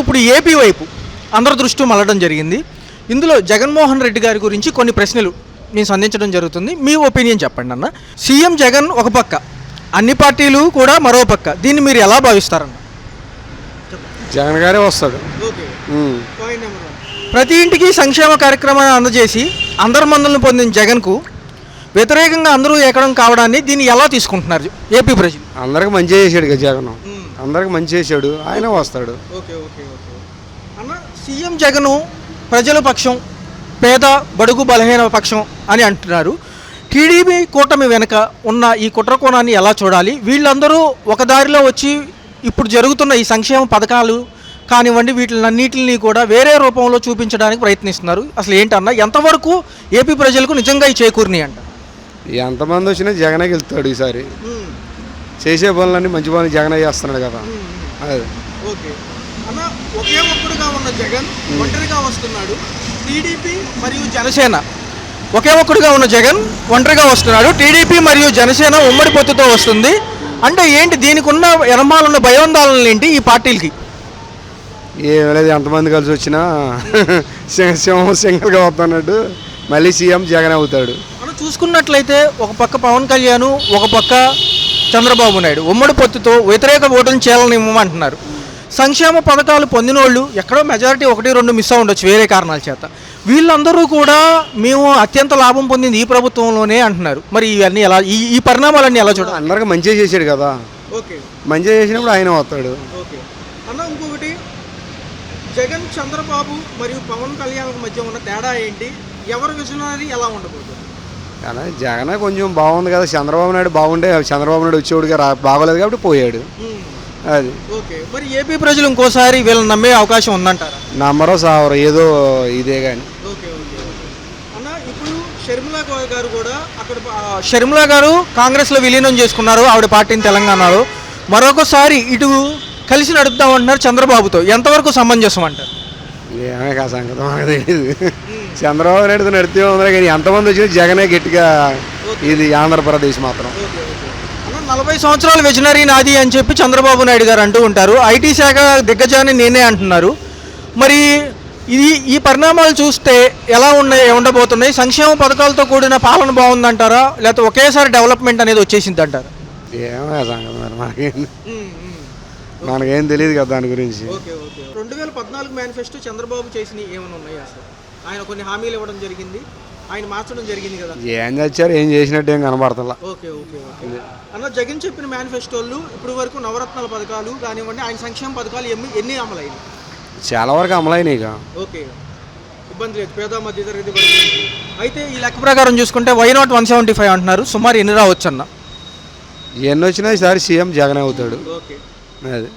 ఇప్పుడు ఏపీ వైపు అందరి దృష్టి మళ్ళడం జరిగింది. ఇందులో జగన్మోహన్ రెడ్డి గారి గురించి కొన్ని ప్రశ్నలు నేను సంధించడం జరుగుతుంది. మీ ఒపీనియన్ చెప్పండి అన్న. సీఎం జగన్ ఒక పక్క, అన్ని పార్టీలు కూడా మరో పక్క, దీన్ని మీరు ఎలా భావిస్తారన్న? జగన్ గారే వస్తాడు. ప్రతి ఇంటికి సంక్షేమ కార్యక్రమాన్ని అందజేసి అందరి మందులను పొందిన జగన్కు వ్యతిరేకంగా అందరూ ఏకడం కావడాన్ని దీన్ని ఎలా తీసుకుంటున్నారు ఏపీ ప్రజలు? అందరికి మంచి చేశాడు కదా జగన్, అందరికి మంచి చేశాడు, ఆయన వస్తాడు. ఓకే ఓకే ఓకే అన్న, సీఎం జగను ప్రజల పక్షం, పేద బడుగు బలహీన పక్షం అని అంటున్నారు. టీడీపీ కూటమి వెనుక ఉన్న ఈ కుట్రకోణాన్ని ఎలా చూడాలి? వీళ్ళందరూ ఒక దారిలో వచ్చి ఇప్పుడు జరుగుతున్న ఈ సంక్షేమ పథకాలు కానివ్వండి, వీటిలన్నింటినీ కూడా వేరే రూపంలో చూపించడానికి ప్రయత్నిస్తున్నారు. అసలు ఏంటన్నా, ఎంతవరకు ఏపీ ప్రజలకు నిజంగా ఈ చేకూరినాయి అంట? ఎంతమంది వచ్చినా జగనే గెలుస్తాడు ఈసారి. చేసే పనులన్నీ మంచి పనులు జగనే చేస్తున్నాడు కదా. అది ఓకే అన్న, ఒకే ఒక్కడుగా ఉన్న జగన్ ఒంటరిగా వస్తున్నాడు. టీడీపీ మరియు జనసేన ఒకే ఒక్కడుగా ఉన్న జగన్ ఒంటరిగా వస్తున్నాడు. టీడీపీ మరియు జనసేన ఉమ్మడి పొత్తుతో వస్తుంది అంటే ఏంటి? దీనికి ఉన్న ఎనమాలున్న భయోందాలను ఏంటి ఈ పార్టీలకి? ఏం లేదు, ఎంతమంది కలిసి వచ్చినా సింగల్గా వస్తున్నట్టు మళ్ళీ సీఎం జగన్ అవుతాడు. మనం చూసుకున్నట్లయితే ఒక పక్క పవన్ కళ్యాణ్, ఒక పక్క చంద్రబాబు నాయుడు ఉమ్మడి పొత్తుతో వ్యతిరేక ఓటును చేయాలనివ్వమంటున్నారు. సంక్షేమ పథకాలు పొందినోళ్ళు ఎక్కడో మెజారిటీ 1-2 మిస్ అయి ఉండొచ్చు వేరే కారణాల చేత. వీళ్ళందరూ కూడా మేము అత్యంత లాభం పొందింది ఈ ప్రభుత్వంలోనే అంటున్నారు. మరి ఇవన్నీ ఎలా, ఈ పరిణామాలన్నీ ఎలా చూడాలి? అందరికి మంచిగా చేశాడు కదా. ఓకే, మంచిగా చేసినప్పుడు ఆయన వస్తాడు. ఓకే అన్న, ఇంకొకటి జగన్, చంద్రబాబు మరియు పవన్ కళ్యాణ్ మధ్య ఉన్న తేడా ఏంటి? ఎవరు విజనరీ ఎలా ఉండబోతుంది? కానీ జగన్ కొంచెం బాగుంది కదా. చంద్రబాబు నాయుడు బాగుండే, చంద్రబాబు నాయుడు వచ్చేవాడుగా బాగోలేదు కాబట్టి పోయాడు. అది ఓకే. మరి ఏపీ ప్రజలు ఇంకోసారి వీళ్ళని నమ్మే అవకాశం ఉందంటారా? నమ్మరో సావరో ఏదో ఇదే కానీ. ఓకే ఓకే అన్న, ఇప్పుడు షర్మిలా గారు కూడా అక్కడ, షర్మిలా గారు కాంగ్రెస్లో విలీనం చేసుకున్నారు ఆవిడ పార్టీని తెలంగాణలో. మరొకసారి ఇటు కలిసి నడుపుతామంటున్నారు చంద్రబాబుతో. ఎంతవరకు సమంజసం అంటారు? ఏమే కా సంగతి మాకు తెలియదు. చంద్రబాబు నాయుడుతో నడితే ఉందా కానీ ఎంతమంది వచ్చినా జగనే గట్టిగా ఇది ఆంధ్రప్రదేశ్ మాత్రం. 40 సంవత్సరాల విజనరీ నాది అని చెప్పి చంద్రబాబు నాయుడు గారు అంటూ ఉంటారు. ఐటీ శాఖ దిగ్గజాన్ని నేనే అంటున్నారు. మరి ఈ పరిణామాలు చూస్తే ఎలా ఉండబోతున్నాయి? సంక్షేమ పథకాలతో కూడిన పాలన బాగుందంటారా, లేకపోతే ఒకేసారి డెవలప్మెంట్ అనేది వచ్చేసింది అంటారా? ఏమే సంగతి మరి మనకేం తెలియదు కదా దాని గురించి. 2014 మేనిఫెస్టో చంద్రబాబు చేసినవి ఏమైనా ఉన్నాయి అసలు? ఆయన కొన్ని హామీలు ఇవ్వడం జరిగింది, ఆయన మార్చడం జరిగింది కదా. ఏం చేశారు, ఏం చేసినట్టు ఏం కనబడతలా. ఓకే ఓకే ఓకే అన్న, జగన్ చెప్పిన మేనిఫెస్టోలు ఇప్పుడు వరకు నవరత్నాల పథకాలు కానివ్వండి, ఆయన సంక్షేమ పథకాలు ఎన్ని అమలైనవి? చాలా వరకు అమలైనవి. ఓకే, ఇబ్బంది లేదు పేద మధ్య తరగతి. అయితే ఈ లెక్క ప్రకారం చూసుకుంటే వై నాట్ 175 అంటున్నారు. సుమారు ఎన్ని రావచ్చు అన్న? ఎన్ని వచ్చినా ఈసారి సీఎం జగన్ అవుతాడు. ఓకే, అది.